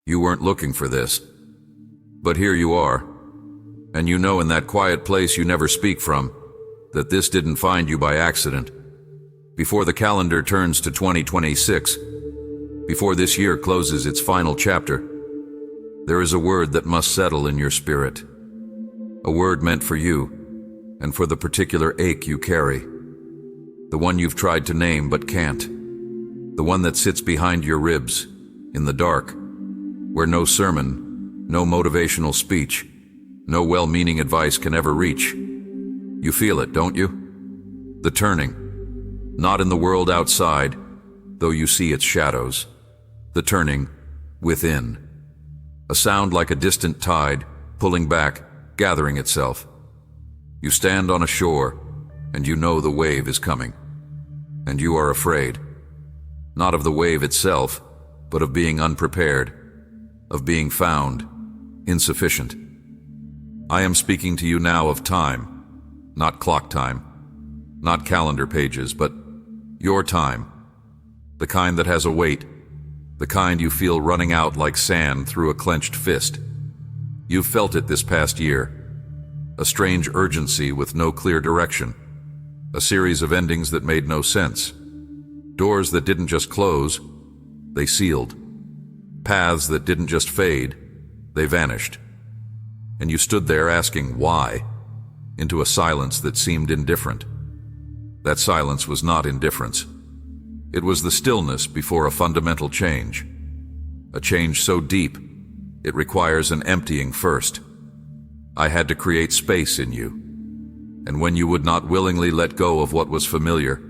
You weren't looking for this. But here you are. And you know in that quiet place you never speak from, that this didn't find you by accident. Before the calendar turns to 2026, before this year closes its final chapter, there is a word that must settle in your spirit. A word meant for you, and for the particular ache you carry. The one you've tried to name but can't. The one that sits behind your ribs, in the dark, where no sermon, no motivational speech, no well-meaning advice can ever reach. You feel it, don't you? The turning. Not in the world outside, though you see its shadows. The turning within. A sound like a distant tide, pulling back, gathering itself. You stand on a shore, and you know the wave is coming. And you are afraid. Not of the wave itself, but of being unprepared, of being found insufficient. I am speaking to you now of time, not clock time, not calendar pages, but your time, the kind that has a weight, the kind you feel running out like sand through a clenched fist. You've felt it this past year, a strange urgency with no clear direction, a series of endings that made no sense, doors that didn't just close, they sealed, paths that didn't just fade, they vanished. And you stood there asking why, into a silence that seemed indifferent. That silence was not indifference. It was the stillness before a fundamental change. A change so deep, it requires an emptying first. I had to create space in you. And when you would not willingly let go of what was familiar,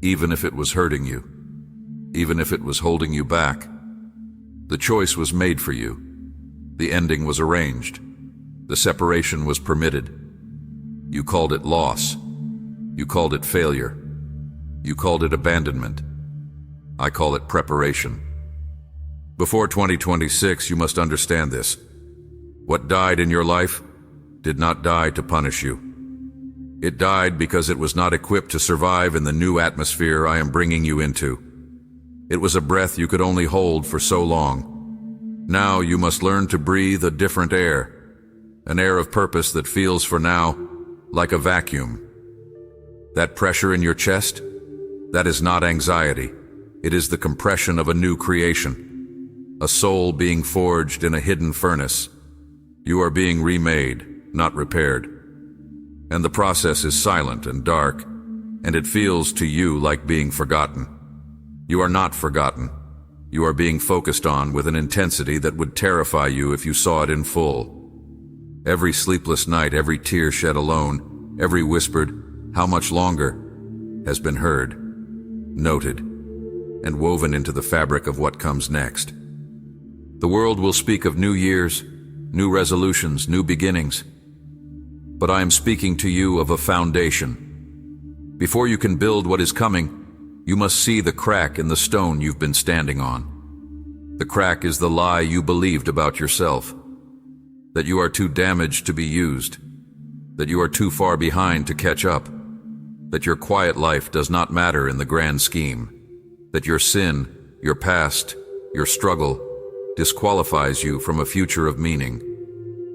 even if it was hurting you, even if it was holding you back, the choice was made for you. The ending was arranged. The separation was permitted. You called it loss. You called it failure. You called it abandonment. I call it preparation. Before 2026, you must understand this. What died in your life did not die to punish you. It died because it was not equipped to survive in the new atmosphere I am bringing you into. It was a breath you could only hold for so long. Now you must learn to breathe a different air, an air of purpose that feels for now like a vacuum. That pressure in your chest, that is not anxiety. It is the compression of a new creation, a soul being forged in a hidden furnace. You are being remade, not repaired. And the process is silent and dark, and it feels to you like being forgotten. You are not forgotten. You are being focused on with an intensity that would terrify you if you saw it in full. Every sleepless night, every tear shed alone, every whispered, "How much longer?" has been heard, noted, and woven into the fabric of what comes next. The world will speak of new years, new resolutions, new beginnings. But I am speaking to you of a foundation. Before you can build what is coming, you must see the crack in the stone you've been standing on. The crack is the lie you believed about yourself. That you are too damaged to be used. That you are too far behind to catch up. That your quiet life does not matter in the grand scheme. That your sin, your past, your struggle disqualifies you from a future of meaning.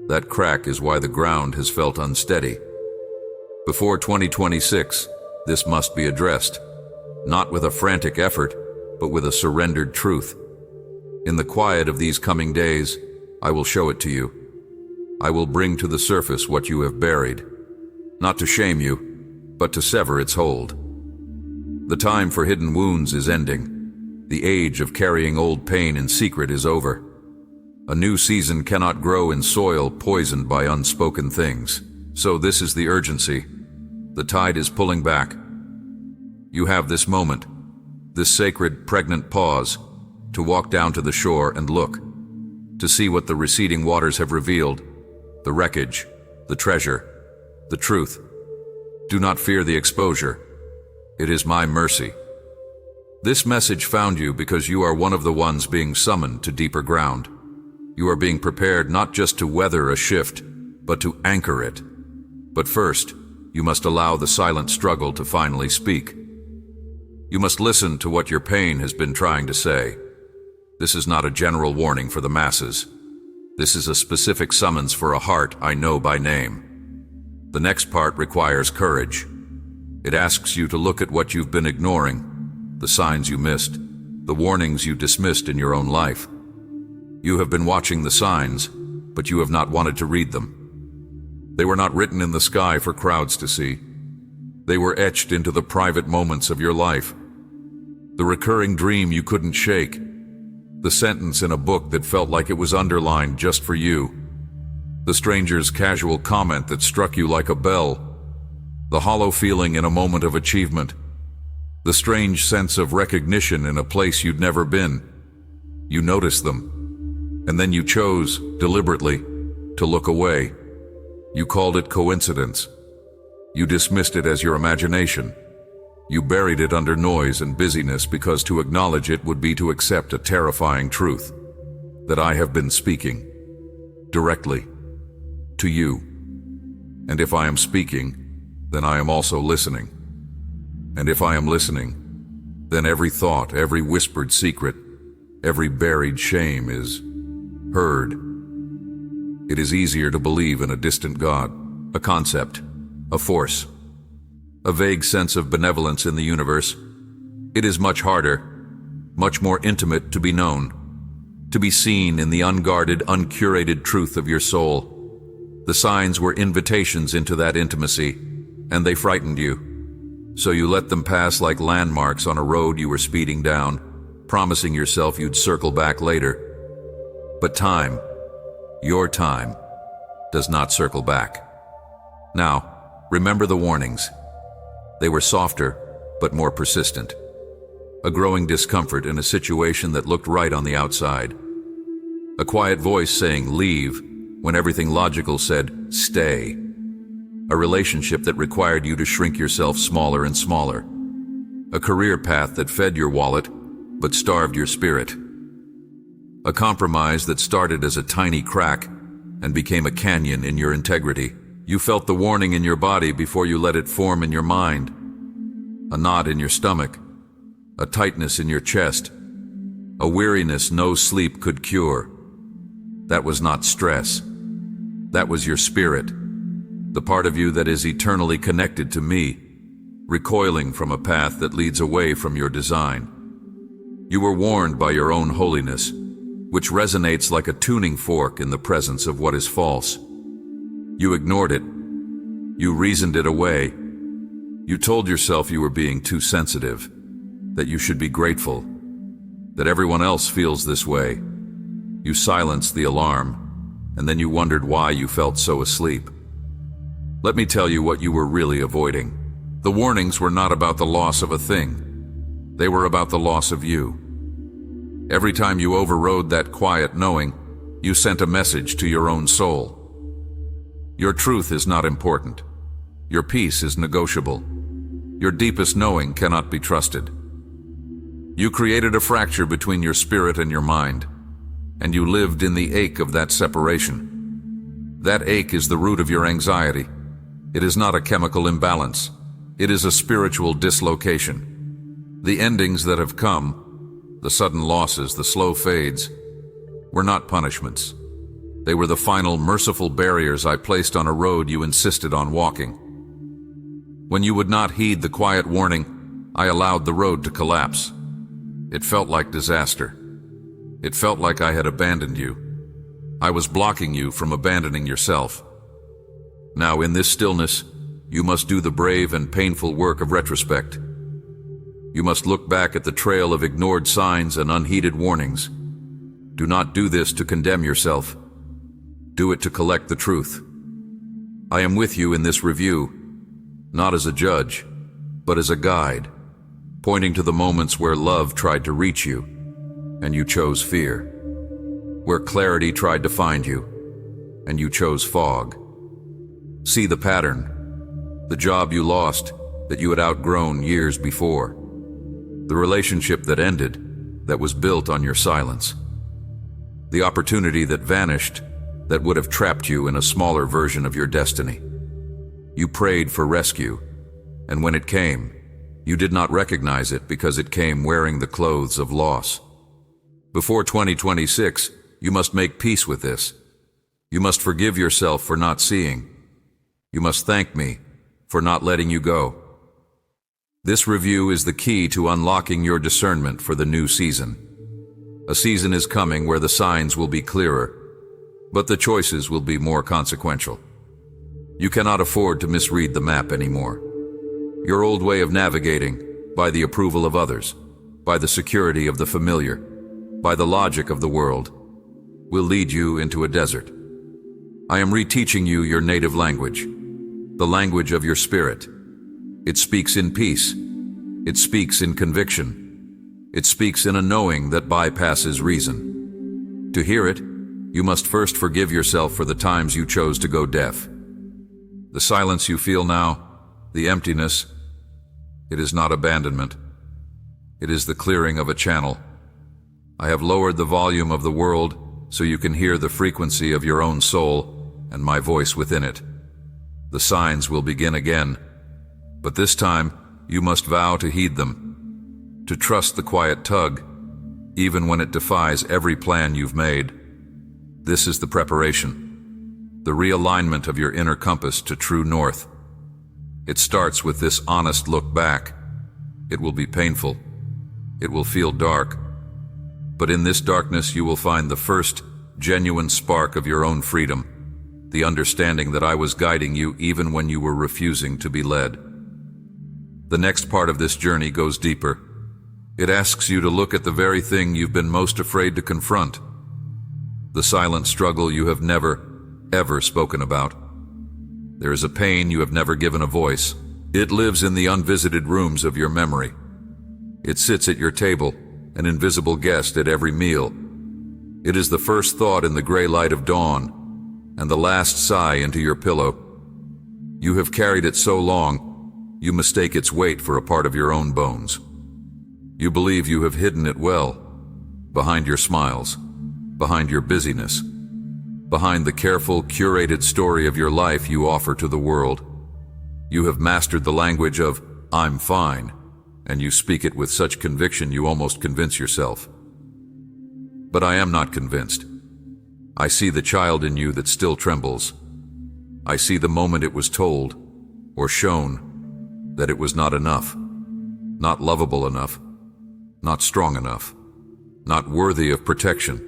That crack is why the ground has felt unsteady. Before 2026, this must be addressed, not with a frantic effort, but with a surrendered truth. In the quiet of these coming days, I will show it to you. I will bring to the surface what you have buried, not to shame you, but to sever its hold. The time for hidden wounds is ending. The age of carrying old pain in secret is over. A new season cannot grow in soil poisoned by unspoken things. So this is the urgency. The tide is pulling back. You have this moment, this sacred, pregnant pause, to walk down to the shore and look, to see what the receding waters have revealed, the wreckage, the treasure, the truth. Do not fear the exposure. It is my mercy. This message found you because you are one of the ones being summoned to deeper ground. You are being prepared not just to weather a shift, but to anchor it. But first, you must allow the silent struggle to finally speak. You must listen to what your pain has been trying to say. This is not a general warning for the masses. This is a specific summons for a heart I know by name. The next part requires courage. It asks you to look at what you've been ignoring, the signs you missed, the warnings you dismissed in your own life. You have been watching the signs, but you have not wanted to read them. They were not written in the sky for crowds to see. They were etched into the private moments of your life. The recurring dream you couldn't shake. The sentence in a book that felt like it was underlined just for you. The stranger's casual comment that struck you like a bell. The hollow feeling in a moment of achievement. The strange sense of recognition in a place you'd never been. You noticed them. And then you chose, deliberately, to look away. You called it coincidence. You dismissed it as your imagination. You buried it under noise and busyness because to acknowledge it would be to accept a terrifying truth. That I have been speaking. Directly. To you. And if I am speaking, then I am also listening. And if I am listening, then every thought, every whispered secret, every buried shame is heard. It is easier to believe in a distant God, a concept, a force, a vague sense of benevolence in the universe. It is much harder, much more intimate to be known, to be seen in the unguarded, uncurated truth of your soul. The signs were invitations into that intimacy, and they frightened you. So you let them pass like landmarks on a road you were speeding down, promising yourself you'd circle back later. But time, your time, does not circle back. Now, remember the warnings. They were softer, but more persistent. A growing discomfort in a situation that looked right on the outside. A quiet voice saying, "Leave," when everything logical said, "Stay." A relationship that required you to shrink yourself smaller and smaller. A career path that fed your wallet, but starved your spirit. A compromise that started as a tiny crack and became a canyon in your integrity. You felt the warning in your body before you let it form in your mind. A knot in your stomach, a tightness in your chest, a weariness no sleep could cure. That was not stress. That was your spirit, the part of you that is eternally connected to me, recoiling from a path that leads away from your design. You were warned by your own holiness, which resonates like a tuning fork in the presence of what is false. You ignored it. You reasoned it away. You told yourself you were being too sensitive, that you should be grateful, that everyone else feels this way. You silenced the alarm, and then you wondered why you felt so asleep. Let me tell you what you were really avoiding. The warnings were not about the loss of a thing. They were about the loss of you. Every time you overrode that quiet knowing, you sent a message to your own soul. Your truth is not important. Your peace is negotiable. Your deepest knowing cannot be trusted. You created a fracture between your spirit and your mind, and you lived in the ache of that separation. That ache is the root of your anxiety. It is not a chemical imbalance. It is a spiritual dislocation. The endings that have come, the sudden losses, the slow fades, were not punishments. They were the final merciful barriers I placed on a road you insisted on walking. When you would not heed the quiet warning, I allowed the road to collapse. It felt like disaster. It felt like I had abandoned you. I was blocking you from abandoning yourself. Now, in this stillness, you must do the brave and painful work of retrospect. You must look back at the trail of ignored signs and unheeded warnings. Do not do this to condemn yourself. Do it to collect the truth. I am with you in this review, not as a judge, but as a guide, pointing to the moments where love tried to reach you, and you chose fear, where clarity tried to find you, and you chose fog. See the pattern, the job you lost that you had outgrown years before, the relationship that ended that was built on your silence, the opportunity that vanished that would have trapped you in a smaller version of your destiny. You prayed for rescue, and when it came, you did not recognize it because it came wearing the clothes of loss. Before 2026, you must make peace with this. You must forgive yourself for not seeing. You must thank me for not letting you go. This review is the key to unlocking your discernment for the new season. A season is coming where the signs will be clearer, but the choices will be more consequential. You cannot afford to misread the map anymore. Your old way of navigating, by the approval of others, by the security of the familiar, by the logic of the world, will lead you into a desert. I am reteaching you your native language, the language of your spirit. It speaks in peace. It speaks in conviction. It speaks in a knowing that bypasses reason. To hear it, you must first forgive yourself for the times you chose to go deaf. The silence you feel now, the emptiness, it is not abandonment. It is the clearing of a channel. I have lowered the volume of the world so you can hear the frequency of your own soul and my voice within it. The signs will begin again, but this time you must vow to heed them, to trust the quiet tug, even when it defies every plan you've made. This is the preparation, the realignment of your inner compass to true north. It starts with this honest look back. It will be painful. It will feel dark. But in this darkness you will find the first genuine spark of your own freedom, the understanding that I was guiding you even when you were refusing to be led. The next part of this journey goes deeper. It asks you to look at the very thing you've been most afraid to confront, the silent struggle you have never, ever spoken about. There is a pain you have never given a voice. It lives in the unvisited rooms of your memory. It sits at your table, an invisible guest at every meal. It is the first thought in the gray light of dawn, and the last sigh into your pillow. You have carried it so long, you mistake its weight for a part of your own bones. You believe you have hidden it well, behind your smiles, behind your busyness, behind the careful, curated story of your life you offer to the world. You have mastered the language of, "I'm fine," and you speak it with such conviction you almost convince yourself. But I am not convinced. I see the child in you that still trembles. I see the moment it was told, or shown, that it was not enough, not lovable enough, not strong enough, not worthy of protection.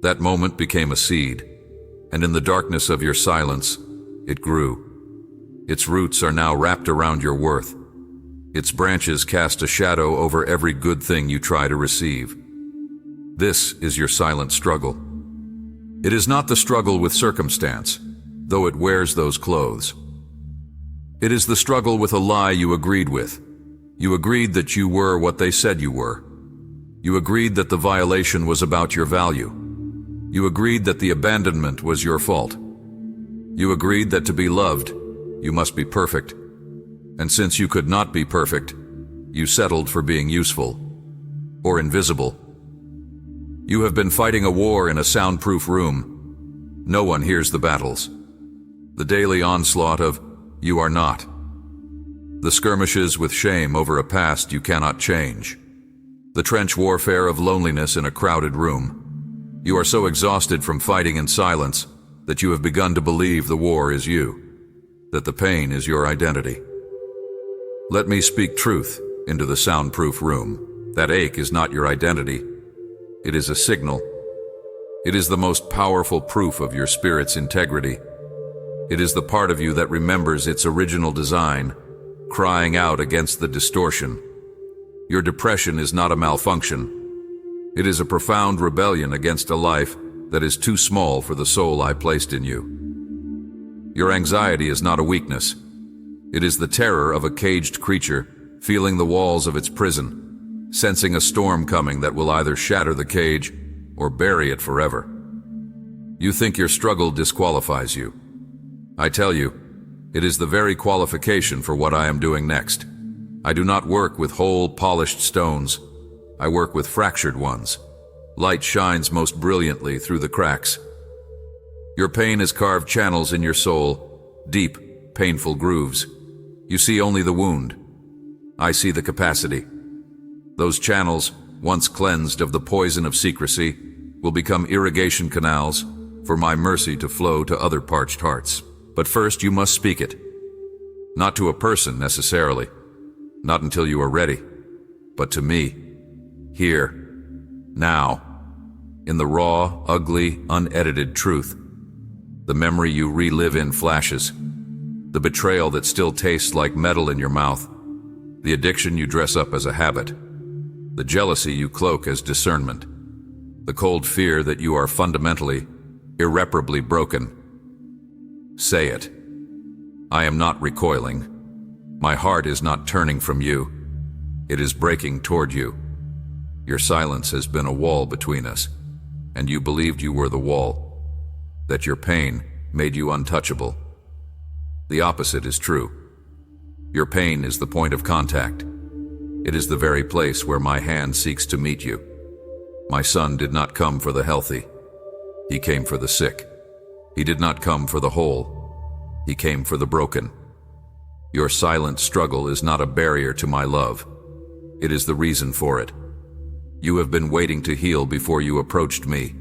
That moment became a seed, and in the darkness of your silence, it grew. Its roots are now wrapped around your worth. Its branches cast a shadow over every good thing you try to receive. This is your silent struggle. It is not the struggle with circumstance, though it wears those clothes. It is the struggle with a lie you agreed with. You agreed that you were what they said you were. You agreed that the violation was about your value. You agreed that the abandonment was your fault. You agreed that to be loved, you must be perfect. And since you could not be perfect, you settled for being useful or invisible. You have been fighting a war in a soundproof room. No one hears the battles. The daily onslaught of, "You are not." The skirmishes with shame over a past you cannot change. The trench warfare of loneliness in a crowded room. You are so exhausted from fighting in silence that you have begun to believe the war is you, that the pain is your identity. Let me speak truth into the soundproof room. That ache is not your identity. It is a signal. It is the most powerful proof of your spirit's integrity. It is the part of you that remembers its original design, crying out against the distortion. Your depression is not a malfunction. It is a profound rebellion against a life that is too small for the soul I placed in you. Your anxiety is not a weakness. It is the terror of a caged creature, feeling the walls of its prison, sensing a storm coming that will either shatter the cage or bury it forever. You think your struggle disqualifies you. I tell you, it is the very qualification for what I am doing next. I do not work with whole, polished stones. I work with fractured ones. Light shines most brilliantly through the cracks. Your pain has carved channels in your soul, deep, painful grooves. You see only the wound. I see the capacity. Those channels, once cleansed of the poison of secrecy, will become irrigation canals for my mercy to flow to other parched hearts. But first you must speak it. Not to a person necessarily, not until you are ready, but to me, here, now, in the raw, ugly, unedited truth. The memory you relive in flashes, the betrayal that still tastes like metal in your mouth, the addiction you dress up as a habit, the jealousy you cloak as discernment, the cold fear that you are fundamentally, irreparably broken. Say it. I am not recoiling. My heart is not turning from you. It is breaking toward you. Your silence has been a wall between us, and you believed you were the wall, that your pain made you untouchable. The opposite is true. Your pain is the point of contact. It is the very place where my hand seeks to meet you. My son did not come for the healthy. He came for the sick. He did not come for the whole. He came for the broken. Your silent struggle is not a barrier to my love. It is the reason for it. You have been waiting to heal before you approached me.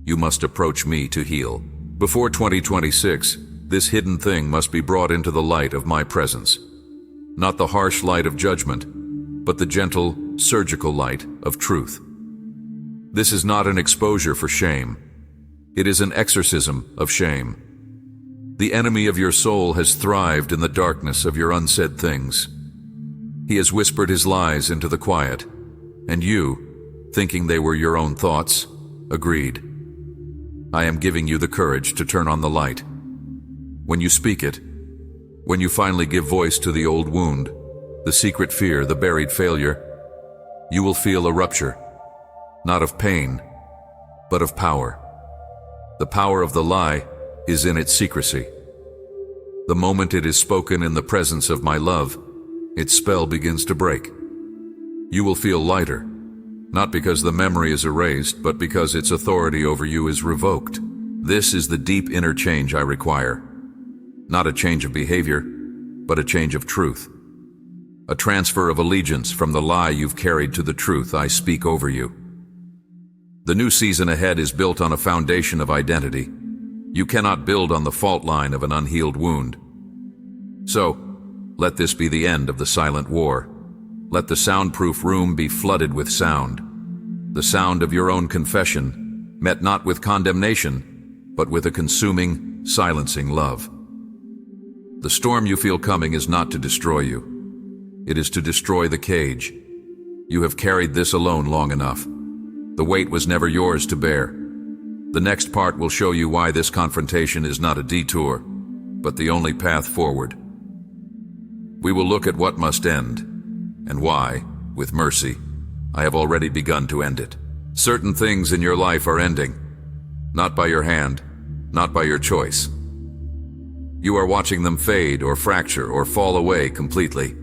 You must approach me to heal. Before 2026, this hidden thing must be brought into the light of my presence. Not the harsh light of judgment, but the gentle, surgical light of truth. This is not an exposure for shame. It is an exorcism of shame. The enemy of your soul has thrived in the darkness of your unsaid things. He has whispered his lies into the quiet, and you, thinking they were your own thoughts, agreed. I am giving you the courage to turn on the light. When you speak it, when you finally give voice to the old wound, the secret fear, the buried failure, you will feel a rupture, not of pain, but of power. The power of the lie is in its secrecy. The moment it is spoken in the presence of my love, its spell begins to break. You will feel lighter, not because the memory is erased, but because its authority over you is revoked. This is the deep inner change I require. Not a change of behavior, but a change of truth. A transfer of allegiance from the lie you've carried to the truth I speak over you. The new season ahead is built on a foundation of identity. You cannot build on the fault line of an unhealed wound. So, let this be the end of the silent war. Let the soundproof room be flooded with sound. The sound of your own confession, met not with condemnation, but with a consuming, silencing love. The storm you feel coming is not to destroy you. It is to destroy the cage. You have carried this alone long enough. The weight was never yours to bear. The next part will show you why this confrontation is not a detour, but the only path forward. We will look at what must end, and why, with mercy, I have already begun to end it. Certain things in your life are ending, not by your hand, not by your choice. You are watching them fade or fracture or fall away completely.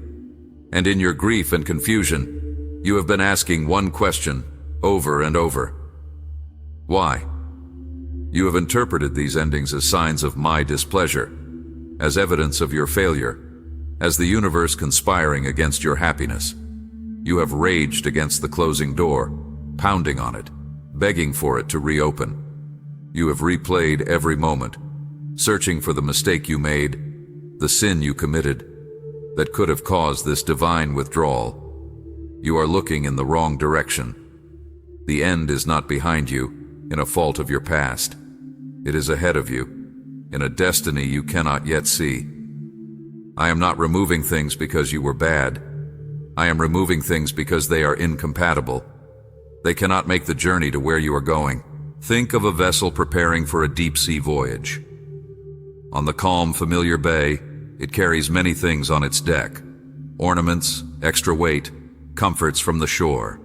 And in your grief and confusion, you have been asking one question over and over. Why? You have interpreted these endings as signs of my displeasure, as evidence of your failure, as the universe conspiring against your happiness. You have raged against the closing door, pounding on it, begging for it to reopen. You have replayed every moment, searching for the mistake you made, the sin you committed, that could have caused this divine withdrawal. You are looking in the wrong direction. The end is not behind you, in a fault of your past. It is ahead of you, in a destiny you cannot yet see. I am not removing things because you were bad. I am removing things because they are incompatible. They cannot make the journey to where you are going. Think of a vessel preparing for a deep-sea voyage. On the calm, familiar bay, it carries many things on its deck. Ornaments, extra weight, comforts from the shore.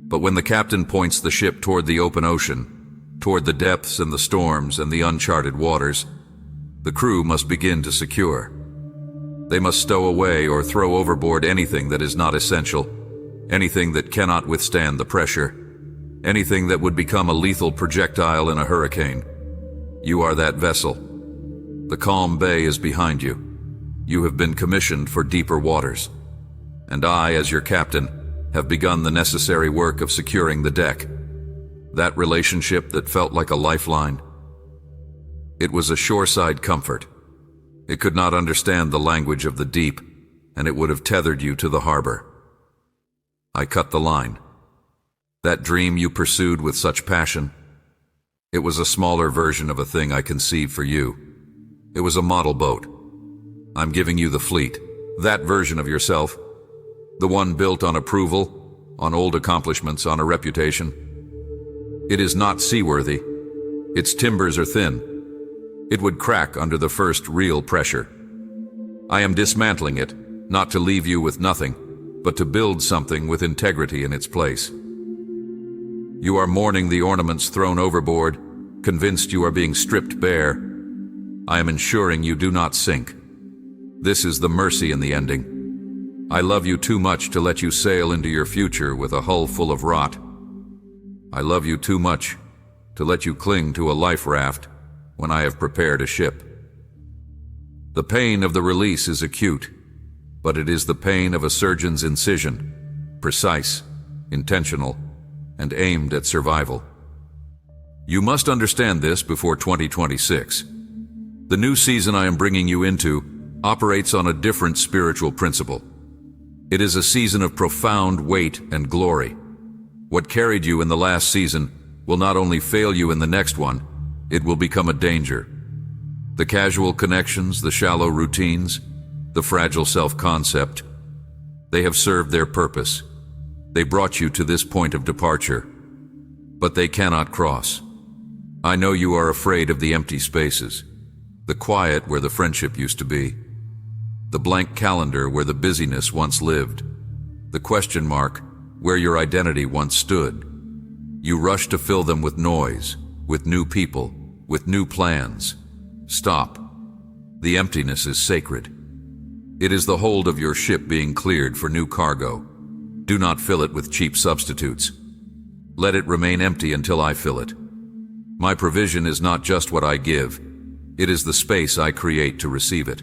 But when the captain points the ship toward the open ocean, toward the depths and the storms and the uncharted waters, the crew must begin to secure. They must stow away or throw overboard anything that is not essential, anything that cannot withstand the pressure, anything that would become a lethal projectile in a hurricane. You are that vessel. The calm bay is behind you. You have been commissioned for deeper waters. And I, as your captain, have begun the necessary work of securing the deck. That relationship that felt like a lifeline. It was a shoreside comfort. It could not understand the language of the deep, and it would have tethered you to the harbor. I cut the line. That dream you pursued with such passion, it was a smaller version of a thing I conceived for you. It was a model boat. I'm giving you the fleet, that version of yourself, the one built on approval, on old accomplishments, on a reputation. It is not seaworthy. Its timbers are thin. It would crack under the first real pressure. I am dismantling it, not to leave you with nothing, but to build something with integrity in its place. You are mourning the ornaments thrown overboard, convinced you are being stripped bare. I am ensuring you do not sink. This is the mercy in the ending. I love you too much to let you sail into your future with a hull full of rot. I love you too much to let you cling to a life raft when I have prepared a ship. The pain of the release is acute, but it is the pain of a surgeon's incision, precise, intentional, and aimed at survival. You must understand this before 2026. The new season I am bringing you into operates on a different spiritual principle. It is a season of profound weight and glory. What carried you in the last season will not only fail you in the next one, it will become a danger. The casual connections, the shallow routines, the fragile self-concept, they have served their purpose. They brought you to this point of departure, but they cannot cross. I know you are afraid of the empty spaces, the quiet where the friendship used to be, the blank calendar where the busyness once lived, the question mark where your identity once stood. You rush to fill them with noise, with new people, with new plans. Stop. The emptiness is sacred. It is the hold of your ship being cleared for new cargo. Do not fill it with cheap substitutes. Let it remain empty until I fill it. My provision is not just what I give. It is the space I create to receive it.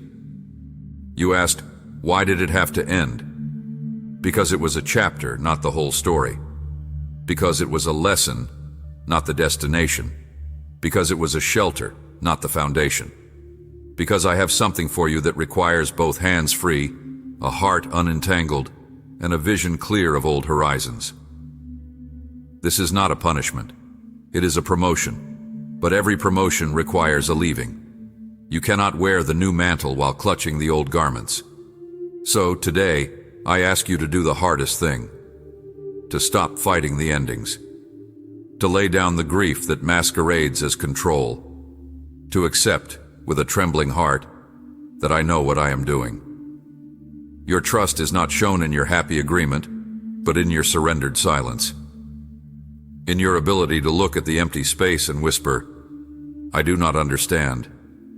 You asked, why did it have to end? Because it was a chapter, not the whole story. Because it was a lesson, not the destination. Because it was a shelter, not the foundation. Because I have something for you that requires both hands free, a heart unentangled, and a vision clear of old horizons. This is not a punishment. It is a promotion. But every promotion requires a leaving. You cannot wear the new mantle while clutching the old garments. So today, I ask you to do the hardest thing. To stop fighting the endings. To lay down the grief that masquerades as control. To accept, with a trembling heart, that I know what I am doing. Your trust is not shown in your happy agreement, but in your surrendered silence. In your ability to look at the empty space and whisper, I do not understand,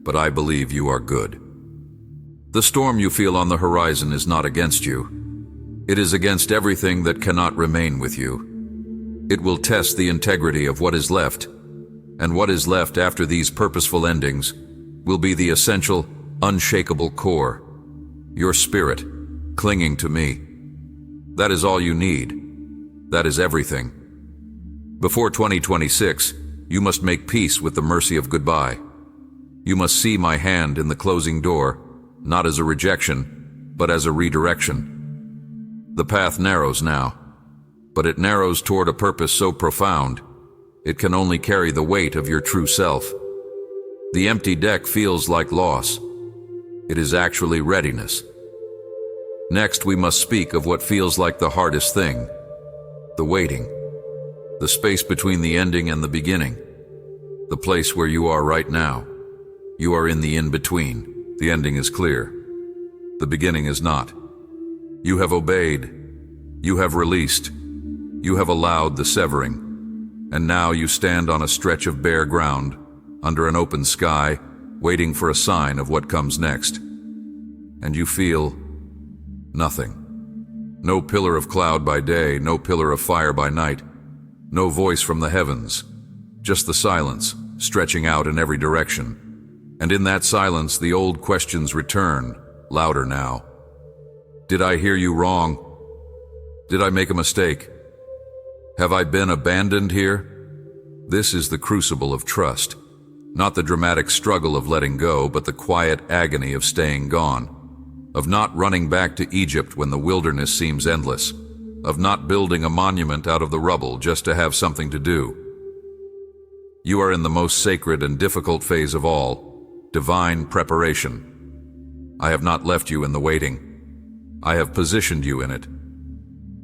but I believe you are good. The storm you feel on the horizon is not against you. It is against everything that cannot remain with you. It will test the integrity of what is left, and what is left after these purposeful endings will be the essential, unshakable core, your spirit, clinging to me. That is all you need. That is everything. Before 2026, you must make peace with the mercy of goodbye. You must see my hand in the closing door, not as a rejection, but as a redirection. The path narrows now, but it narrows toward a purpose so profound, it can only carry the weight of your true self. The empty deck feels like loss. It is actually readiness. Next, we must speak of what feels like the hardest thing, the waiting, the space between the ending and the beginning, the place where you are right now. You are in the in-between. The ending is clear. The beginning is not. You have obeyed. You have released. You have allowed the severing. And now you stand on a stretch of bare ground, under an open sky, waiting for a sign of what comes next. And you feel nothing. No pillar of cloud by day, no pillar of fire by night, no voice from the heavens, just the silence, stretching out in every direction. And in that silence, the old questions return, louder now. Did I hear you wrong? Did I make a mistake? Have I been abandoned here? This is the crucible of trust, not the dramatic struggle of letting go, but the quiet agony of staying gone, of not running back to Egypt when the wilderness seems endless, of not building a monument out of the rubble just to have something to do. You are in the most sacred and difficult phase of all, divine preparation. I have not left you in the waiting. I have positioned you in it.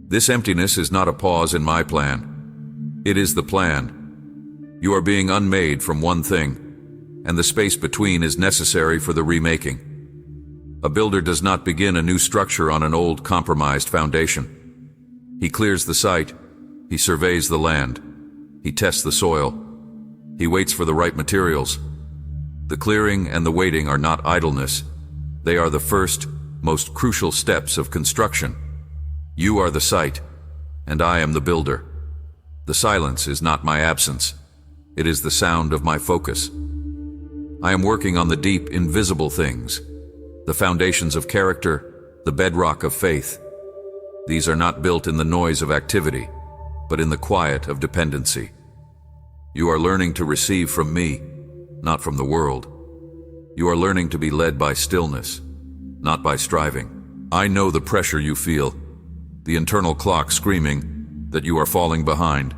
This emptiness is not a pause in my plan. It is the plan. You are being unmade from one thing, and the space between is necessary for the remaking. A builder does not begin a new structure on an old, compromised foundation. He clears the site, he surveys the land, he tests the soil, he waits for the right materials. The clearing and the waiting are not idleness. They are the first, most crucial steps of construction. You are the site, and I am the builder. The silence is not my absence. It is the sound of my focus. I am working on the deep, invisible things, the foundations of character, the bedrock of faith. These are not built in the noise of activity, but in the quiet of dependency. You are learning to receive from me, not from the world. You are learning to be led by stillness, not by striving. I know the pressure you feel, the internal clock screaming that you are falling behind.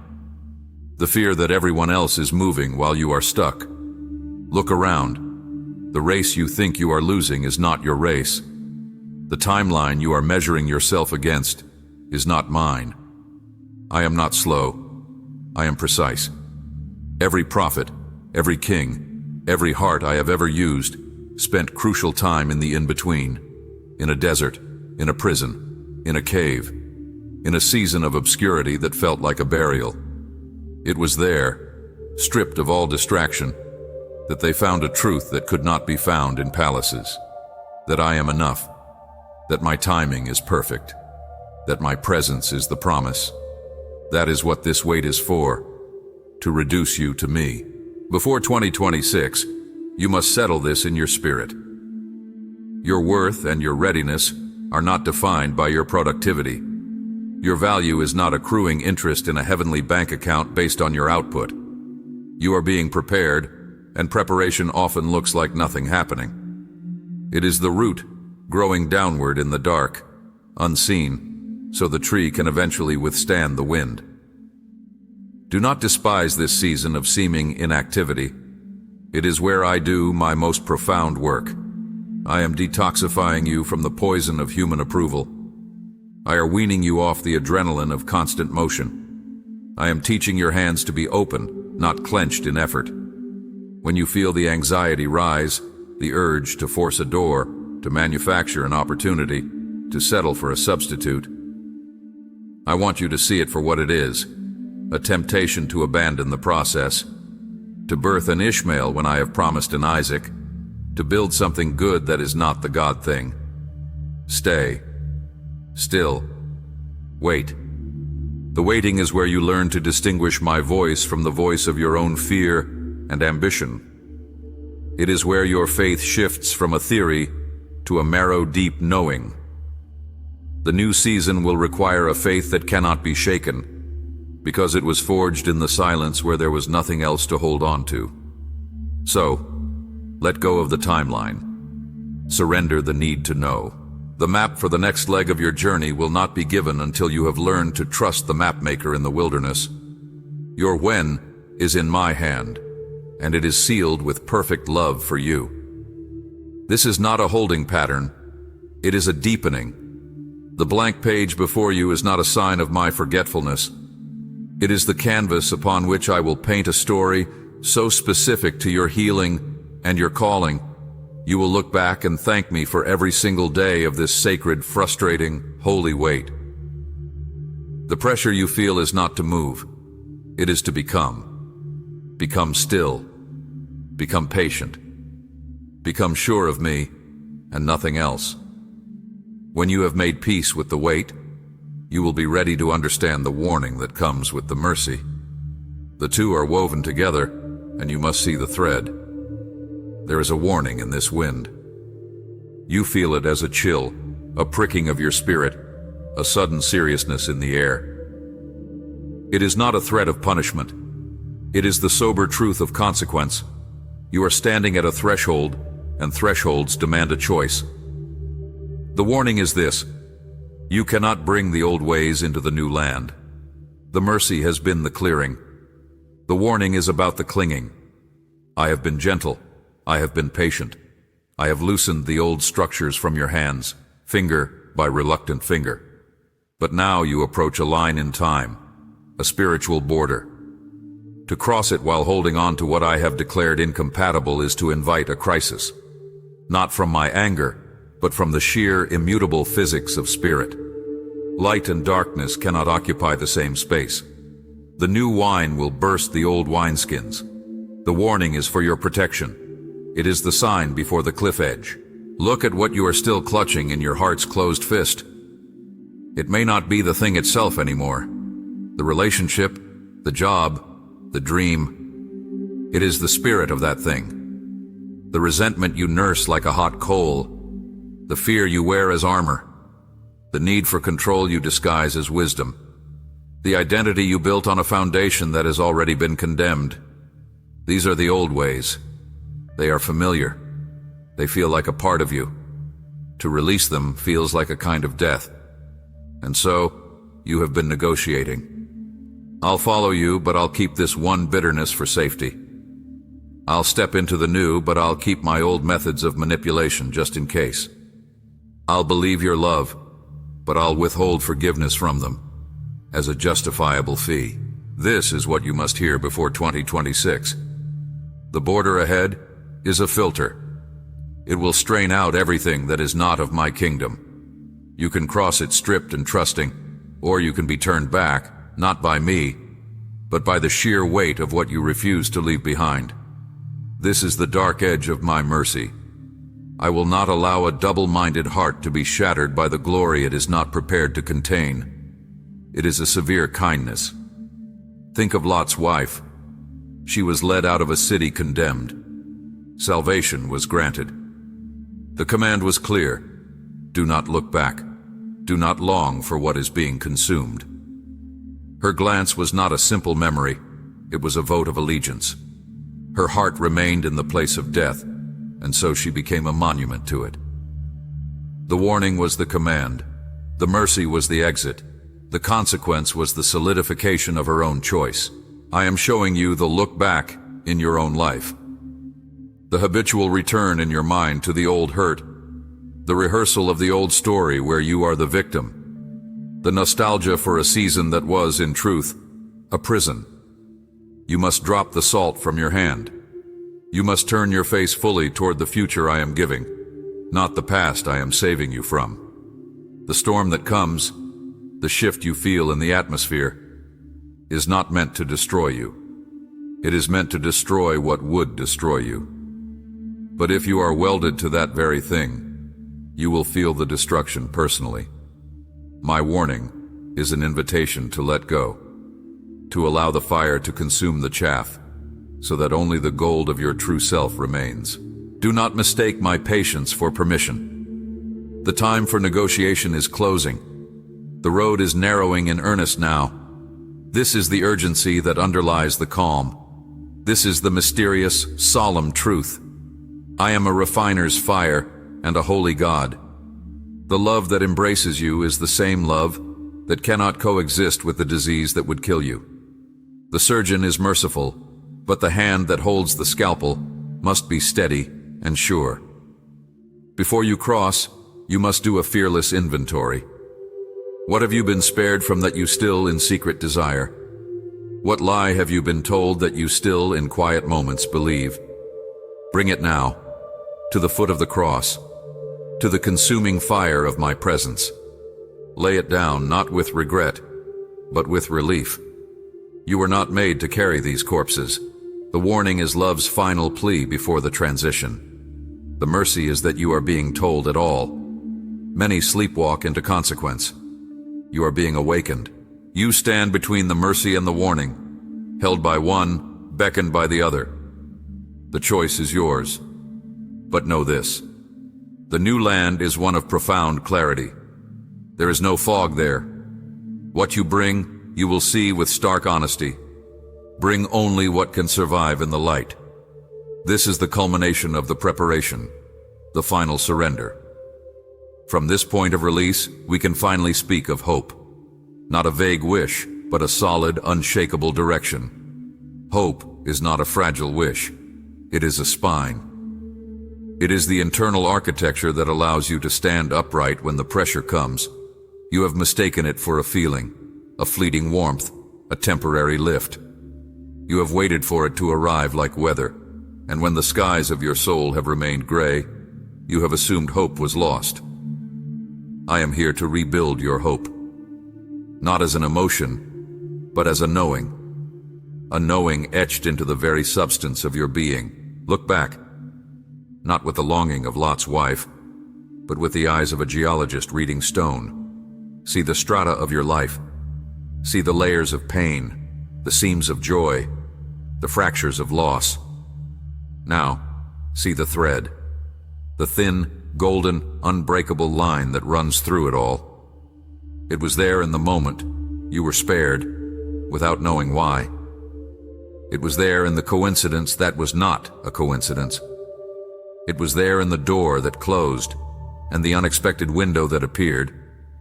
The fear that everyone else is moving while you are stuck. Look around. The race you think you are losing is not your race. The timeline you are measuring yourself against is not mine. I am not slow. I am precise. Every prophet, every king, every heart I have ever used spent crucial time in the in-between, in a desert, in a prison, in a cave, in a season of obscurity that felt like a burial. It was there, stripped of all distraction, that they found a truth that could not be found in palaces. That I am enough. That my timing is perfect. That my presence is the promise. That is what this wait is for, to reduce you to me. Before 2026, you must settle this in your spirit. Your worth and your readiness are not defined by your productivity. Your value is not accruing interest in a heavenly bank account based on your output. You are being prepared, and preparation often looks like nothing happening. It is the root growing downward in the dark, unseen, so the tree can eventually withstand the wind. Do not despise this season of seeming inactivity. It is where I do my most profound work. I am detoxifying you from the poison of human approval. I am weaning you off the adrenaline of constant motion. I am teaching your hands to be open, not clenched in effort. When you feel the anxiety rise, the urge to force a door, to manufacture an opportunity, to settle for a substitute, I want you to see it for what it is, a temptation to abandon the process, to birth an Ishmael when I have promised an Isaac, to build something good that is not the God thing. Stay. Still. Wait. The waiting is where you learn to distinguish my voice from the voice of your own fear and ambition. It is where your faith shifts from a theory to a marrow deep knowing. The new season will require a faith that cannot be shaken, because it was forged in the silence where there was nothing else to hold on to. So, let go of the timeline. Surrender the need to know. The map for the next leg of your journey will not be given until you have learned to trust the mapmaker in the wilderness. Your when is in my hand, and it is sealed with perfect love for you. This is not a holding pattern. It is a deepening. The blank page before you is not a sign of my forgetfulness. It is the canvas upon which I will paint a story so specific to your healing and your calling. You will look back and thank me for every single day of this sacred, frustrating, holy wait. The pressure you feel is not to move. It is to become. Become still. Become patient. Become sure of me and nothing else. When you have made peace with the wait, you will be ready to understand the warning that comes with the mercy. The two are woven together, and you must see the thread. There is a warning in this wind. You feel it as a chill, a pricking of your spirit, a sudden seriousness in the air. It is not a threat of punishment. It is the sober truth of consequence. You are standing at a threshold, and thresholds demand a choice. The warning is this: you cannot bring the old ways into the new land. The mercy has been the clearing. The warning is about the clinging. I have been gentle. I have been patient. I have loosened the old structures from your hands, finger by reluctant finger. But now you approach a line in time, a spiritual border. To cross it while holding on to what I have declared incompatible is to invite a crisis. Not from my anger, but from the sheer, immutable physics of spirit. Light and darkness cannot occupy the same space. The new wine will burst the old wineskins. The warning is for your protection. It is the sign before the cliff edge. Look at what you are still clutching in your heart's closed fist. It may not be the thing itself anymore. The relationship, the job, the dream. It is the spirit of that thing. The resentment you nurse like a hot coal. The fear you wear as armor. The need for control you disguise as wisdom. The identity you built on a foundation that has already been condemned. These are the old ways. They are familiar. They feel like a part of you. To release them feels like a kind of death. And so, you have been negotiating. I'll follow you, but I'll keep this one bitterness for safety. I'll step into the new, but I'll keep my old methods of manipulation just in case. I'll believe your love, but I'll withhold forgiveness from them as a justifiable fee. This is what you must hear before 2026. The border ahead is a filter. It will strain out everything that is not of my kingdom. You can cross it stripped and trusting, or you can be turned back, not by me, but by the sheer weight of what you refuse to leave behind. This is the dark edge of my mercy. I will not allow a double-minded heart to be shattered by the glory it is not prepared to contain. It is a severe kindness. Think of Lot's wife. She was led out of a city condemned. Salvation was granted. The command was clear. Do not look back. Do not long for what is being consumed. Her glance was not a simple memory. It was a vote of allegiance. Her heart remained in the place of death, and so she became a monument to it. The warning was the command. The mercy was the exit. The consequence was the solidification of her own choice. I am showing you the look back in your own life. The habitual return in your mind to the old hurt. The rehearsal of the old story where you are the victim. The nostalgia for a season that was, in truth, a prison. You must drop the salt from your hand. You must turn your face fully toward the future I am giving, not the past I am saving you from. The storm that comes, the shift you feel in the atmosphere, is not meant to destroy you. It is meant to destroy what would destroy you. But if you are welded to that very thing, you will feel the destruction personally. My warning is an invitation to let go, to allow the fire to consume the chaff, so that only the gold of your true self remains. Do not mistake my patience for permission. The time for negotiation is closing. The road is narrowing in earnest now. This is the urgency that underlies the calm. This is the mysterious, solemn truth. I am a refiner's fire and a holy God. The love that embraces you is the same love that cannot coexist with the disease that would kill you. The surgeon is merciful, but the hand that holds the scalpel must be steady and sure. Before you cross, you must do a fearless inventory. What have you been spared from that you still in secret desire? What lie have you been told that you still in quiet moments believe? Bring it now, to the foot of the cross, to the consuming fire of my presence. Lay it down not with regret, but with relief. You were not made to carry these corpses. The warning is love's final plea before the transition. The mercy is that you are being told at all. Many sleepwalk into consequence. You are being awakened. You stand between the mercy and the warning, held by one, beckoned by the other. The choice is yours. But know this. The new land is one of profound clarity. There is no fog there. What you bring, you will see with stark honesty. Bring only what can survive in the light. This is the culmination of the preparation, the final surrender. From this point of release, we can finally speak of hope. Not a vague wish, but a solid, unshakable direction. Hope is not a fragile wish. It is a spine. It is the internal architecture that allows you to stand upright when the pressure comes. You have mistaken it for a feeling, a fleeting warmth, a temporary lift. You have waited for it to arrive like weather, and when the skies of your soul have remained gray, you have assumed hope was lost. I am here to rebuild your hope, not as an emotion, but as a knowing etched into the very substance of your being. Look back, not with the longing of Lot's wife, but with the eyes of a geologist reading stone. See the strata of your life. See the layers of pain, the seams of joy, the fractures of loss. Now, see the thread, the thin, golden, unbreakable line that runs through it all. It was there in the moment. You were spared, without knowing why. It was there in the coincidence that was not a coincidence. It was there in the door that closed, and the unexpected window that appeared,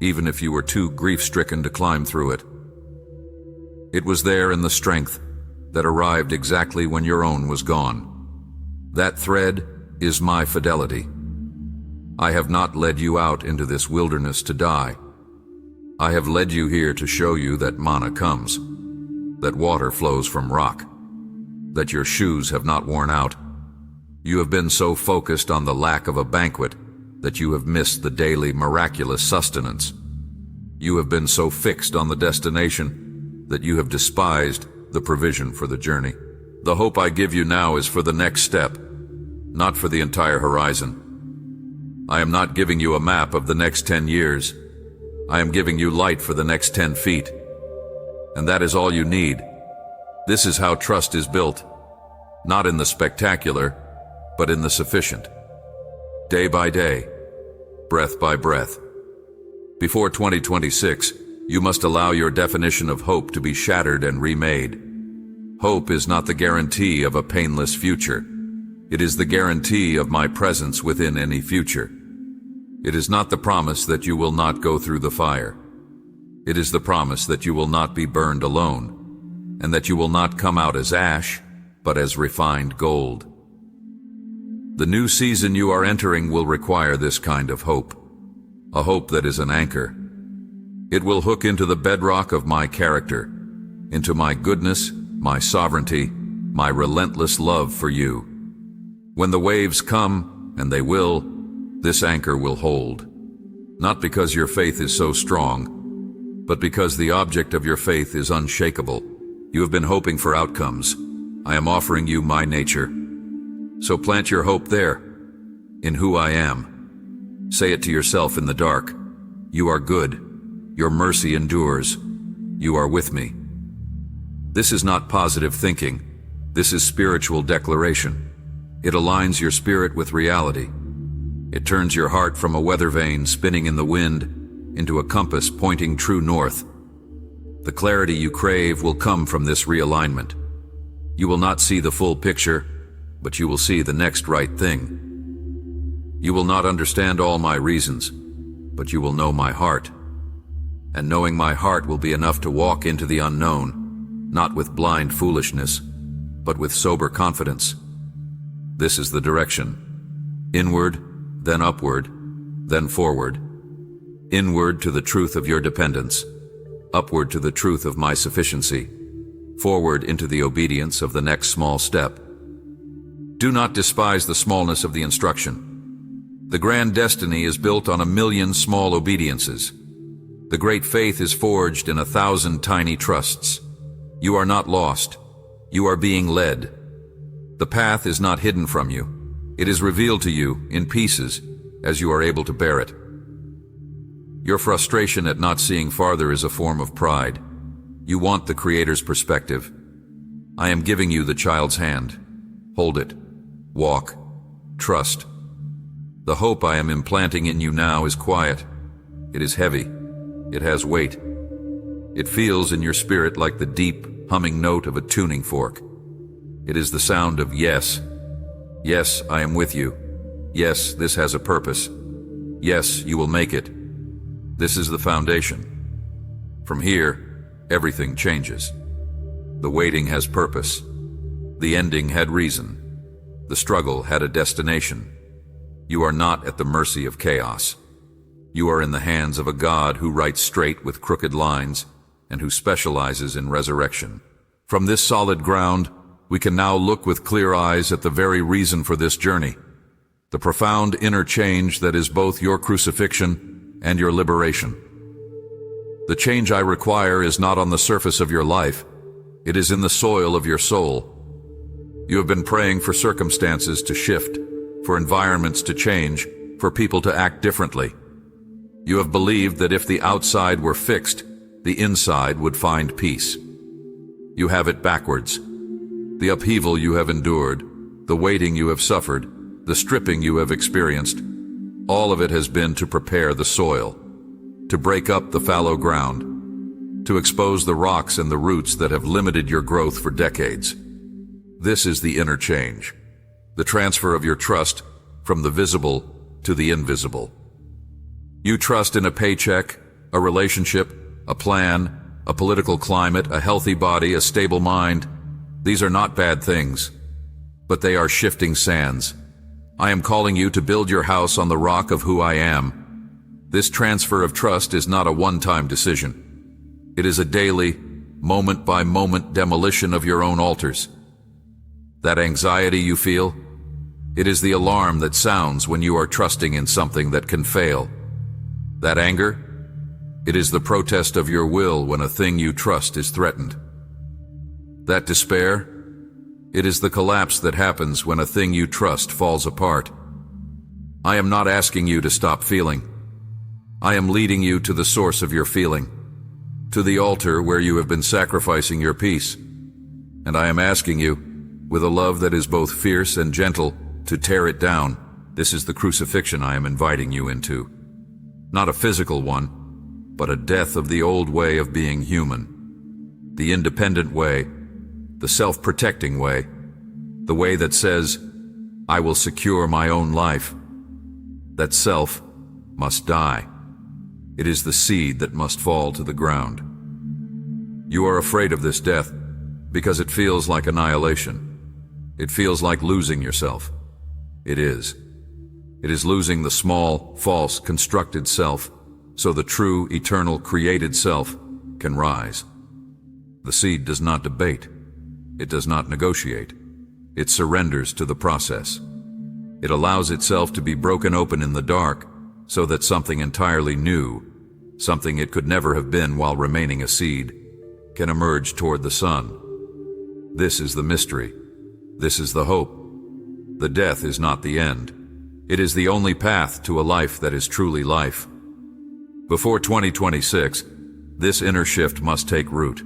even if you were too grief-stricken to climb through it. It was there in the strength that arrived exactly when your own was gone. That thread is my fidelity. I have not led you out into this wilderness to die. I have led you here to show you that manna comes, that water flows from rock, that your shoes have not worn out. You have been so focused on the lack of a banquet that you have missed the daily miraculous sustenance. You have been so fixed on the destination that you have despised the provision for the journey. The hope I give you now is for the next step, not for the entire horizon. I am not giving you a map of the next 10 years. I am giving you light for the next 10 feet. And that is all you need. This is how trust is built, not in the spectacular, but in the sufficient. Day by day, breath by breath. Before 2026, you must allow your definition of hope to be shattered and remade. Hope is not the guarantee of a painless future. It is the guarantee of my presence within any future. It is not the promise that you will not go through the fire. It is the promise that you will not be burned alone, and that you will not come out as ash, but as refined gold. The new season you are entering will require this kind of hope, a hope that is an anchor. It will hook into the bedrock of my character, into my goodness, my sovereignty, my relentless love for you. When the waves come, and they will, this anchor will hold. Not because your faith is so strong, but because the object of your faith is unshakable. You have been hoping for outcomes. I am offering you my nature. So plant your hope there, in who I am. Say it to yourself in the dark. You are good. Your mercy endures. You are with me. This is not positive thinking. This is spiritual declaration. It aligns your spirit with reality. It turns your heart from a weather vane spinning in the wind into a compass pointing true north. The clarity you crave will come from this realignment. You will not see the full picture, but you will see the next right thing. You will not understand all my reasons, but you will know my heart. And knowing my heart will be enough to walk into the unknown, not with blind foolishness, but with sober confidence. This is the direction. Inward, then upward, then forward. Inward to the truth of your dependence, upward to the truth of my sufficiency, forward into the obedience of the next small step. Do not despise the smallness of the instruction. The grand destiny is built on 1,000,000 small obediences. The great faith is forged in 1,000 tiny trusts. You are not lost. You are being led. The path is not hidden from you. It is revealed to you in pieces as you are able to bear it. Your frustration at not seeing farther is a form of pride. You want the Creator's perspective. I am giving you the child's hand. Hold it. Walk. Trust. The hope I am implanting in you now is quiet. It is heavy. It has weight. It feels in your spirit like the deep, humming note of a tuning fork. It is the sound of yes. Yes, I am with you. Yes, this has a purpose. Yes, you will make it. This is the foundation. From here, everything changes. The waiting has purpose. The ending had reason. The struggle had a destination. You are not at the mercy of chaos. You are in the hands of a God who writes straight with crooked lines and who specializes in resurrection. From this solid ground, we can now look with clear eyes at the very reason for this journey, the profound inner change that is both your crucifixion and your liberation. The change I require is not on the surface of your life. It is in the soil of your soul. You have been praying for circumstances to shift, for environments to change, for people to act differently. You have believed that if the outside were fixed, the inside would find peace. You have it backwards. The upheaval you have endured, the waiting you have suffered, the stripping you have experienced, all of it has been to prepare the soil, to break up the fallow ground, to expose the rocks and the roots that have limited your growth for decades. This is the inner change, the transfer of your trust from the visible to the invisible. You trust in a paycheck, a relationship, a plan, a political climate, a healthy body, a stable mind. These are not bad things, but they are shifting sands. I am calling you to build your house on the rock of who I am. This transfer of trust is not a one-time decision. It is a daily, moment-by-moment demolition of your own altars. That anxiety you feel, it is the alarm that sounds when you are trusting in something that can fail. That anger, it is the protest of your will when a thing you trust is threatened. That despair, it is the collapse that happens when a thing you trust falls apart. I am not asking you to stop feeling. I am leading you to the source of your feeling, to the altar where you have been sacrificing your peace. And I am asking you, with a love that is both fierce and gentle, to tear it down. This is the crucifixion I am inviting you into. Not a physical one, but a death of the old way of being human. The independent way, the self-protecting way, the way that says, I will secure my own life. That self must die. It is the seed that must fall to the ground. You are afraid of this death because it feels like annihilation. It feels like losing yourself. It is. It is losing the small, false, constructed self so the true, eternal, created self can rise. The seed does not debate. It does not negotiate. It surrenders to the process. It allows itself to be broken open in the dark so that something entirely new, something it could never have been while remaining a seed, can emerge toward the sun. This is the mystery. This is the hope. The death is not the end. It is the only path to a life that is truly life. Before 2026, this inner shift must take root.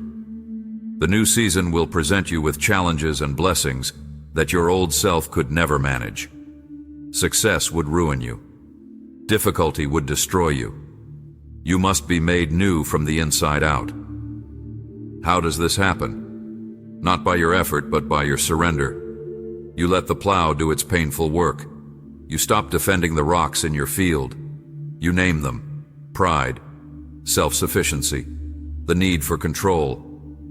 The new season will present you with challenges and blessings that your old self could never manage. Success would ruin you. Difficulty would destroy you. You must be made new from the inside out. How does this happen? Not by your effort, but by your surrender. You let the plow do its painful work. You stop defending the rocks in your field. You name them: pride, self-sufficiency, the need for control,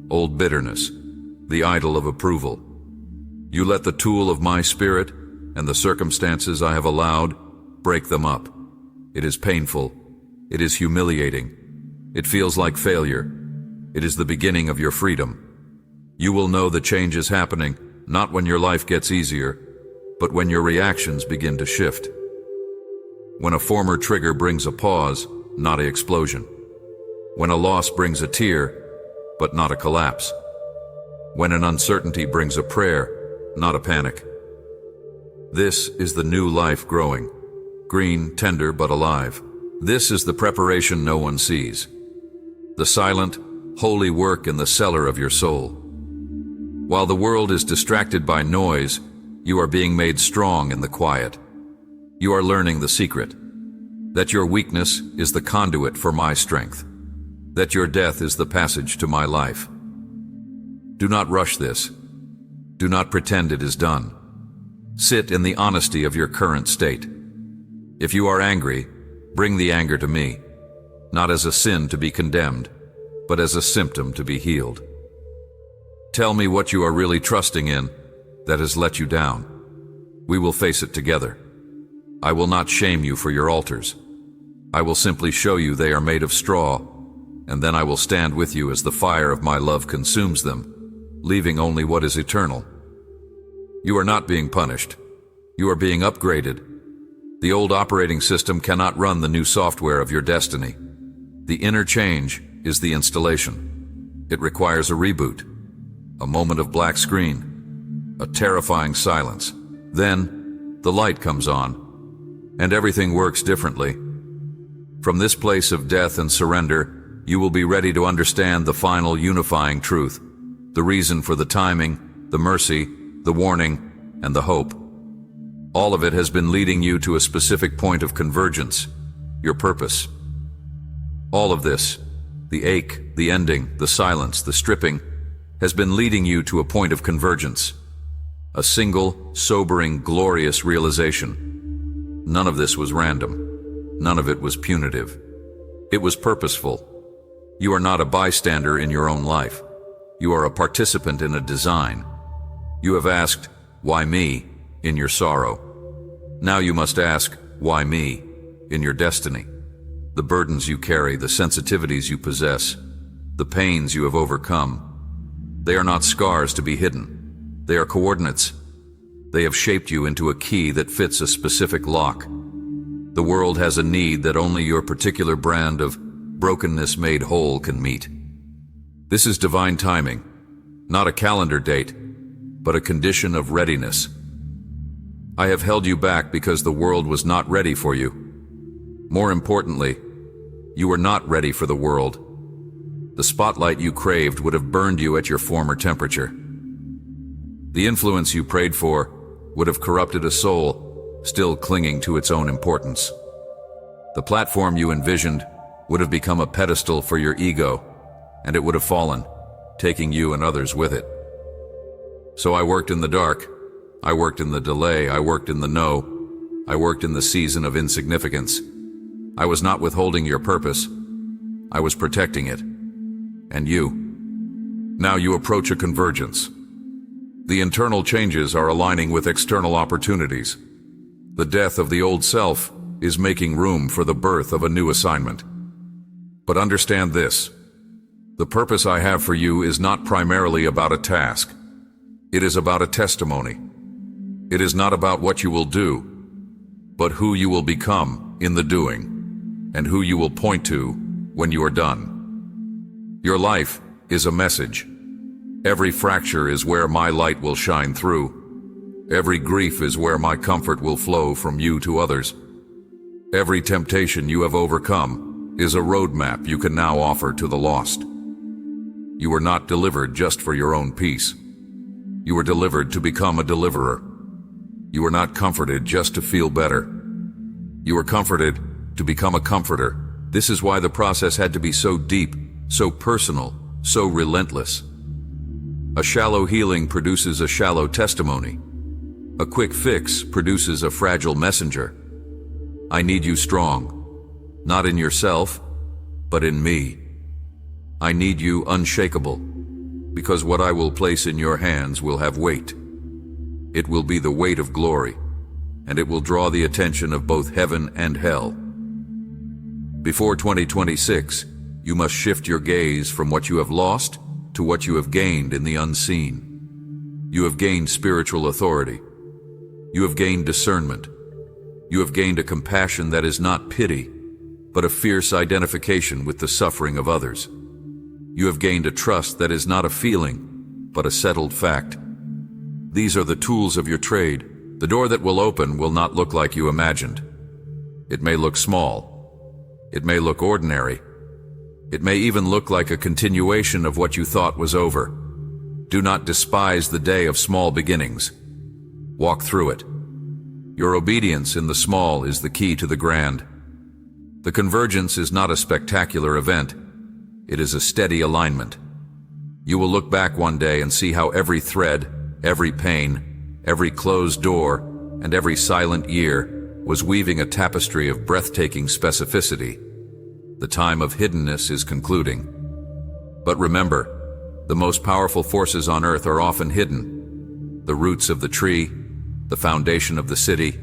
old bitterness, the idol of approval. You let the tool of my spirit and the circumstances I have allowed break them up. It is painful. It is humiliating. It feels like failure. It is the beginning of your freedom. You will know the change is happening, not when your life gets easier, but when your reactions begin to shift. When a former trigger brings a pause, not an explosion. When a loss brings a tear, but not a collapse. When an uncertainty brings a prayer, not a panic. This is the new life growing, green, tender, but alive. This is the preparation no one sees. The silent, holy work in the cellar of your soul. While the world is distracted by noise, you are being made strong in the quiet. You are learning the secret, that your weakness is the conduit for my strength. that your death is the passage to my life. Do not rush this. Do not pretend it is done. Sit in the honesty of your current state. If you are angry, bring the anger to me, not as a sin to be condemned, but as a symptom to be healed. Tell me what you are really trusting in that has let you down. We will face it together. I will not shame you for your altars. I will simply show you they are made of straw, and then I will stand with you as the fire of my love consumes them, leaving only what is eternal. You are not being punished. You are being upgraded. The old operating system cannot run the new software of your destiny. The inner change is the installation. It requires a reboot, a moment of black screen, a terrifying silence. Then, the light comes on, and everything works differently. From this place of death and surrender, you will be ready to understand the final unifying truth, the reason for the timing, the mercy, the warning, and the hope. All of it has been leading you to a specific point of convergence, your purpose. All of this, the ache, the ending, the silence, the stripping, has been leading you to a point of convergence. A single, sobering, glorious realization. None of this was random. None of it was punitive. It was purposeful. You are not a bystander in your own life. You are a participant in a design. You have asked, "Why me?" in your sorrow. Now you must ask, "Why me?" in your destiny. The burdens you carry, the sensitivities you possess, the pains you have overcome, they are not scars to be hidden. They are coordinates. They have shaped you into a key that fits a specific lock. The world has a need that only your particular brand of brokenness made whole can meet. This is divine timing, not a calendar date, but a condition of readiness. I have held you back because the world was not ready for you. More importantly, you were not ready for the world. The spotlight you craved would have burned you at your former temperature. The influence you prayed for would have corrupted a soul still clinging to its own importance. The platform you envisioned would have become a pedestal for your ego, and it would have fallen, taking you and others with it. So I worked in the dark. I worked in the delay. I worked in the no. I worked in the season of insignificance. I was not withholding your purpose. I was protecting it. And you. Now you approach a convergence. The internal changes are aligning with external opportunities. The death of the old self is making room for the birth of a new assignment. But understand this. The purpose I have for you is not primarily about a task. It is about a testimony. It is not about what you will do, but who you will become in the doing, and who you will point to when you are done. Your life is a message. Every fracture is where my light will shine through. Every grief is where my comfort will flow from you to others. Every temptation you have overcome is a roadmap you can now offer to the lost. You were not delivered just for your own peace. You were delivered to become a deliverer. You were not comforted just to feel better. You were comforted to become a comforter. This is why the process had to be so deep, so personal, so relentless. A shallow healing produces a shallow testimony. A quick fix produces a fragile messenger. I need you strong, not in yourself, but in me. I need you unshakable, because what I will place in your hands will have weight. It will be the weight of glory, and it will draw the attention of both heaven and hell. Before 2026, you must shift your gaze from what you have lost to what you have gained in the unseen. You have gained spiritual authority. You have gained discernment. You have gained a compassion that is not pity, but a fierce identification with the suffering of others. You have gained a trust that is not a feeling, but a settled fact. These are the tools of your trade. The door that will open will not look like you imagined. It may look small. It may look ordinary. It may even look like a continuation of what you thought was over. Do not despise the day of small beginnings. Walk through it. Your obedience in the small is the key to the grand. The convergence is not a spectacular event. It is a steady alignment. You will look back one day and see how every thread, every pain, every closed door, and every silent year was weaving a tapestry of breathtaking specificity. The time of hiddenness is concluding. But remember, the most powerful forces on earth are often hidden. The roots of the tree, the foundation of the city,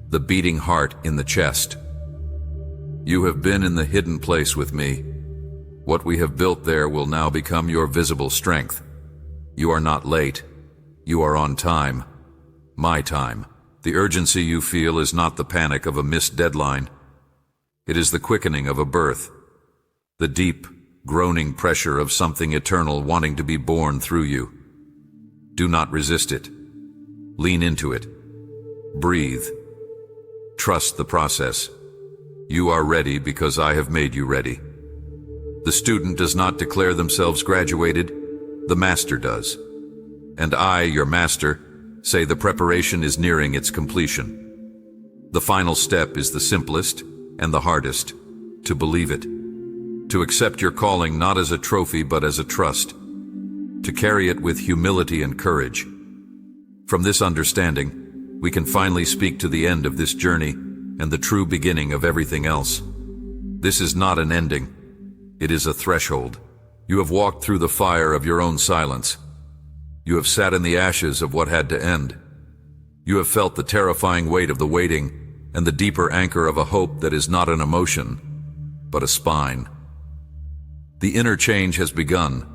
the beating heart in the chest. You have been in the hidden place with me. What we have built there will now become your visible strength. You are not late. You are on time. My time. The urgency you feel is not the panic of a missed deadline. It is the quickening of a birth. The deep, groaning pressure of something eternal wanting to be born through you. Do not resist it. Lean into it. Breathe. Trust the process. You are ready because I have made you ready. The student does not declare themselves graduated, the master does. And I, your master, say the preparation is nearing its completion. The final step is the simplest and the hardest, to believe it. To accept your calling not as a trophy but as a trust. To carry it with humility and courage. From this understanding, we can finally speak to the end of this journey and the true beginning of everything else. This is not an ending. It is a threshold. You have walked through the fire of your own silence. You have sat in the ashes of what had to end. You have felt the terrifying weight of the waiting and the deeper anchor of a hope that is not an emotion, but a spine. The inner change has begun.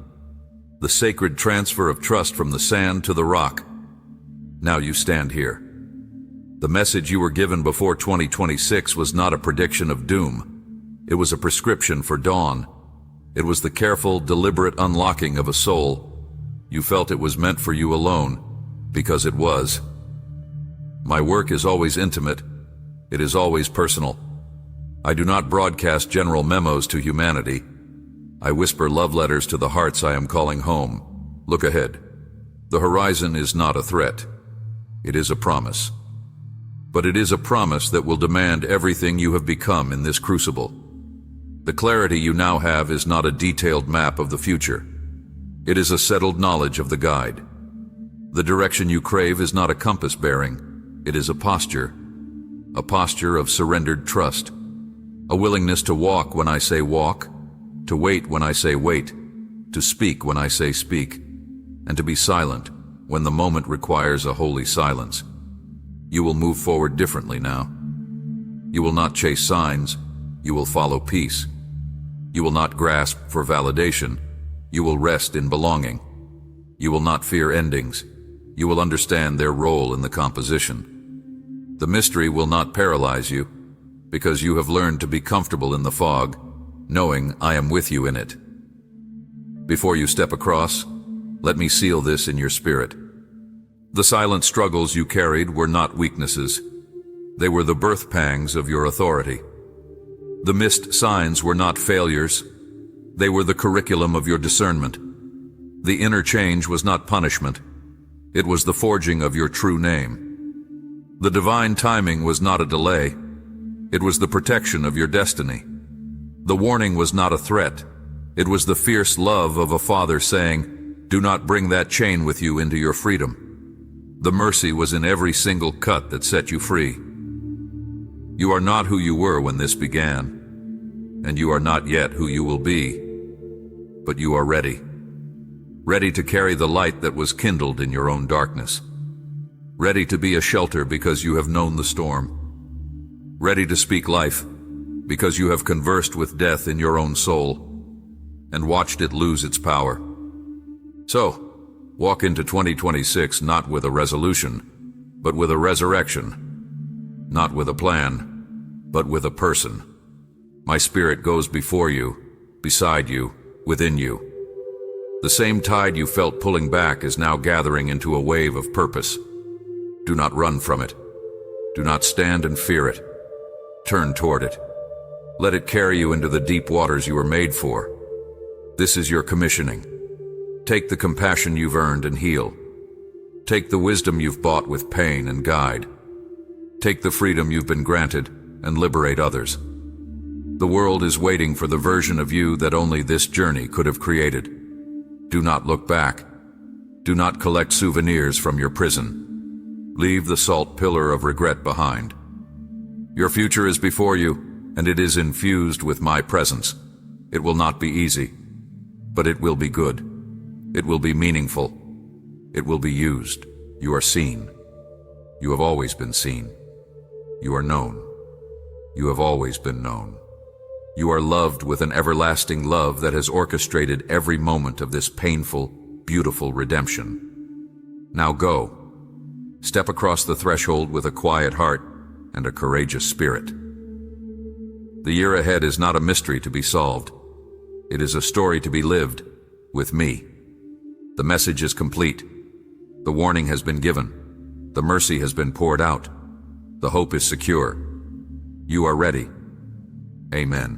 The sacred transfer of trust from the sand to the rock. Now you stand here. The message you were given before 2026 was not a prediction of doom. It was a prescription for dawn. It was the careful, deliberate unlocking of a soul. You felt it was meant for you alone, because it was. My work is always intimate. It is always personal. I do not broadcast general memos to humanity. I whisper love letters to the hearts I am calling home. Look ahead. The horizon is not a threat. It is a promise. But it is a promise that will demand everything you have become in this crucible. The clarity you now have is not a detailed map of the future. It is a settled knowledge of the guide. The direction you crave is not a compass bearing. It is a posture of surrendered trust, a willingness to walk when I say walk, to wait when I say wait, to speak when I say speak, and to be silent when the moment requires a holy silence. You will move forward differently now. You will not chase signs. You will follow peace. You will not grasp for validation. You will rest in belonging. You will not fear endings. You will understand their role in the composition. The mystery will not paralyze you, because you have learned to be comfortable in the fog, knowing I am with you in it. Before you step across, let me seal this in your spirit. The silent struggles you carried were not weaknesses. They were the birth pangs of your authority. The missed signs were not failures. They were the curriculum of your discernment. The inner change was not punishment. It was the forging of your true name. The divine timing was not a delay. It was the protection of your destiny. The warning was not a threat. It was the fierce love of a father saying, "Do not bring that chain with you into your freedom." The mercy was in every single cut that set you free. You are not who you were when this began, and you are not yet who you will be, but you are ready. Ready to carry the light that was kindled in your own darkness. Ready to be a shelter because you have known the storm. Ready to speak life because you have conversed with death in your own soul and watched it lose its power. So, walk into 2026 not with a resolution, but with a resurrection. Not with a plan, but with a person. My spirit goes before you, beside you, within you. The same tide you felt pulling back is now gathering into a wave of purpose. Do not run from it. Do not stand and fear it. Turn toward it. Let it carry you into the deep waters you were made for. This is your commissioning. Take the compassion you've earned and heal. Take the wisdom you've bought with pain and guide. Take the freedom you've been granted and liberate others. The world is waiting for the version of you that only this journey could have created. Do not look back. Do not collect souvenirs from your prison. Leave the salt pillar of regret behind. Your future is before you, and it is infused with my presence. It will not be easy, but it will be good. It will be meaningful. It will be used. You are seen. You have always been seen. You are known. You have always been known. You are loved with an everlasting love that has orchestrated every moment of this painful, beautiful redemption. Now go. Step across the threshold with a quiet heart and a courageous spirit. The year ahead is not a mystery to be solved. It is a story to be lived with me. The message is complete. The warning has been given. The mercy has been poured out. The hope is secure. You are ready. Amen.